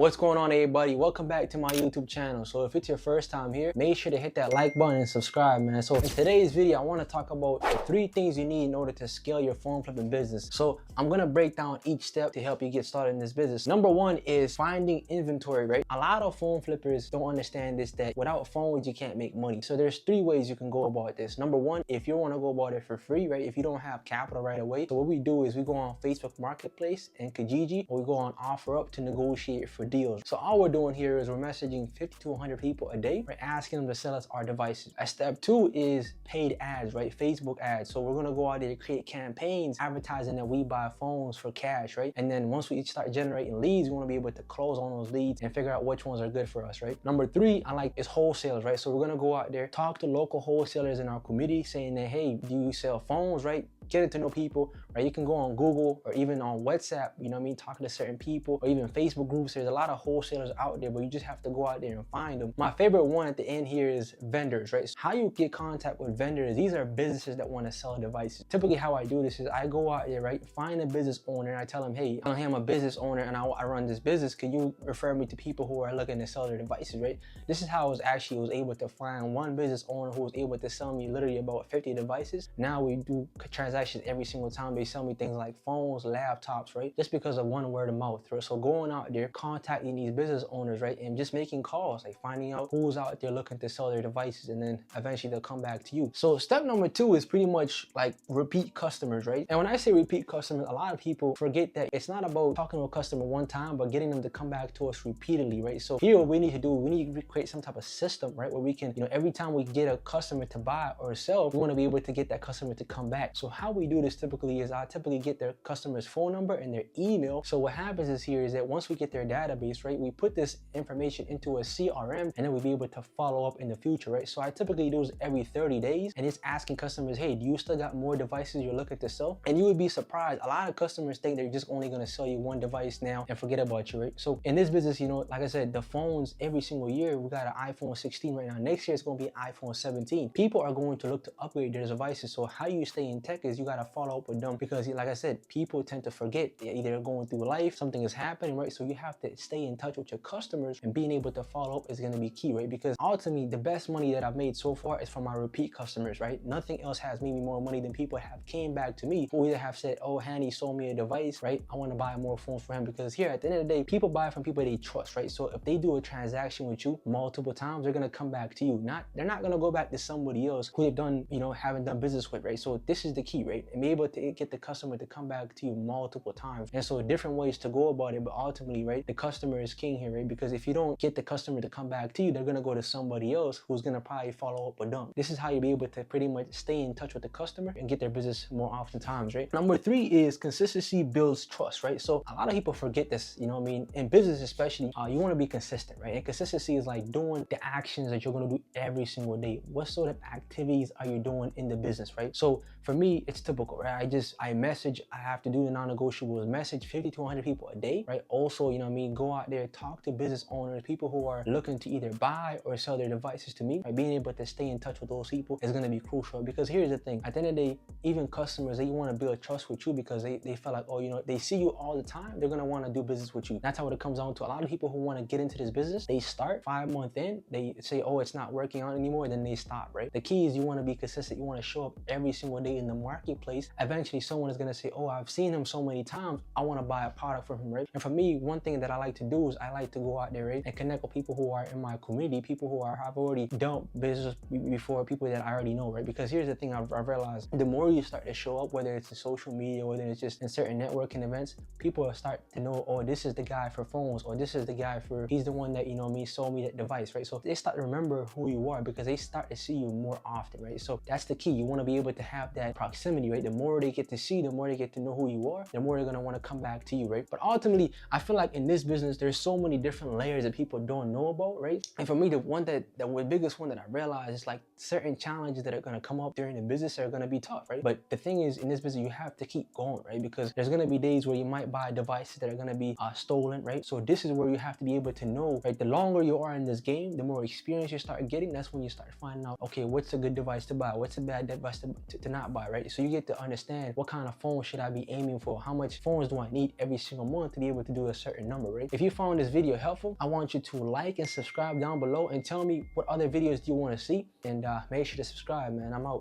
What's going on, everybody? Welcome back to my YouTube channel. So if it's your first time here, make sure to hit that like button and subscribe, man. So in today's video, I want to talk about the 3 things you need in order to scale your phone flipping business. So I'm going to break down each step to help you get started in this business. Number 1 is finding inventory, right? A lot of phone flippers don't understand this, that without phones, you can't make money. So there's 3 ways you can go about this. Number 1, if you want to go about it for free, right? If you don't have capital right away, so what we do is we go on Facebook Marketplace and Kijiji, or we go on OfferUp to negotiate for deals. So all we're doing here is we're messaging 50 to 100 people a day. We're asking them to sell us our devices. Step 2 is paid ads, right? Facebook ads. So we're gonna go out there to create campaigns advertising that we buy phones for cash, right? And then once we start generating leads, we wanna be able to close on those leads and figure out which ones are good for us, right? Number 3, is wholesalers, right? So we're gonna go out there, talk to local wholesalers in our community saying that, hey, do you sell phones, right? Getting to know people, right? You can go on Google or even on WhatsApp, you know what I mean? Talking to certain people, or even Facebook groups. There's a lot of wholesalers out there, but you just have to go out there and find them. My favorite one at the end here is vendors, right? So how you get contact with vendors, these are businesses that want to sell devices. Typically how I do this is I go out there, right? Find a business owner and I tell them, hey, I'm a business owner and I run this business. Can you refer me to people who are looking to sell their devices, right? This is how I was able to find one business owner who was able to sell me literally about 50 devices. Now we do transactions every single time they sell me things like phones, laptops, right? Just because of one word of mouth, right? So going out there, contacting these business owners, right? And just making calls, like finding out who's out there looking to sell their devices, and then eventually they'll come back to you. So step number 2 is pretty much like repeat customers, right? And when I say repeat customers, a lot of people forget that it's not about talking to a customer one time, but getting them to come back to us repeatedly, right? So here what we need to do, we need to create some type of system, right? Where we can, every time we get a customer to buy or sell, we want to be able to get that customer to come back. So how we do this typically is I typically get their customer's phone number and their email. So what happens is that once we get their database, right, we put this information into a CRM, and then we'll be able to follow up in the future, right? So I typically do this every 30 days, and it's asking customers, hey, do you still got more devices you're looking to sell? And you would be surprised. A lot of customers think they're just only going to sell you one device now and forget about you, right? So in this business, like I said, the phones every single year, we got an iPhone 16 right now. Next year, it's going to be an iPhone 17. People are going to look to upgrade their devices. So how you stay in tech is you got to follow up with them, because like I said, people tend to forget. They're either going through life, something is happening, right? So you have to stay in touch with your customers, and being able to follow up is going to be key, right? Because ultimately, the best money that I've made so far is from my repeat customers, right? Nothing else has made me more money than people have came back to me who either have said, oh, Hanny sold me a device, right? I want to buy more phones for him. Because here at the end of the day, people buy from people they trust, right? So if they do a transaction with you multiple times, they're going to come back to you. They're not going to go back to somebody else who they've done, haven't done business with, right? So this is the key, right? And be able to get the customer to come back to you multiple times. And so different ways to go about it, but ultimately, right, the customer is king here, right? Because if you don't get the customer to come back to you, they're gonna go to somebody else who's gonna probably follow up with them. This is how you'll be able to pretty much stay in touch with the customer and get their business more oftentimes, right? Number 3 is consistency builds trust, right? So a lot of people forget this, in business especially, you want to be consistent, right? And consistency is like doing the actions that you're gonna do every single day. What sort of activities are you doing in the business, right? So for me, it's typical, right? I message, I have to do the non-negotiables, message 50 to 100 people a day, right? Also, go out there, talk to business owners, people who are looking to either buy or sell their devices to me, right? Being able to stay in touch with those people is going to be crucial, because here's the thing. At the end of the day, even customers, they want to build trust with you because they feel like, oh, they see you all the time. They're going to want to do business with you. That's how it comes down to. A lot of people who want to get into this business, they start 5 months in, they say, oh, it's not working out anymore, then they stop, right? The key is you want to be consistent. You want to show up every single day in the marketplace. Eventually, someone is going to say, oh, I've seen him so many times, I want to buy a product from him, right? And for me, one thing that I like to do is I like to go out there, right, and connect with people who are in my community, people who have already done business before, people that I already know, right? Because here's the thing I've realized, the more you start to show up, whether it's in social media, whether it's just in certain networking events, people will start to know, oh, this is the guy for phones, or this is the guy he's the one that, sold me that device, right? So they start to remember who you are because they start to see you more often, right? So that's the key. You want to be able to have that proximity, right? The more they get to see, the more they get to know who you are, the more they're going to want to come back to you, right? But ultimately, I feel like in this business, there's so many different layers that people don't know about, right? And for me, the biggest one that I realized is like certain challenges that are going to come up during the business are going to be tough, right? But the thing is, in this business, you have to keep going, right? Because there's going to be days where you might buy devices that are going to be stolen, right? So this is where you have to be able to know, right? The longer you are in this game, the more experience you start getting. That's when you start finding out, okay, what's a good device to buy? What's a bad device to not buy, right? So so you get to understand what kind of phone should I be aiming for, how much phones do I need every single month to be able to do a certain number, right? If you found this video helpful, I want you to like and subscribe down below and tell me what other videos do you want to see, and make sure to subscribe, man. I'm out.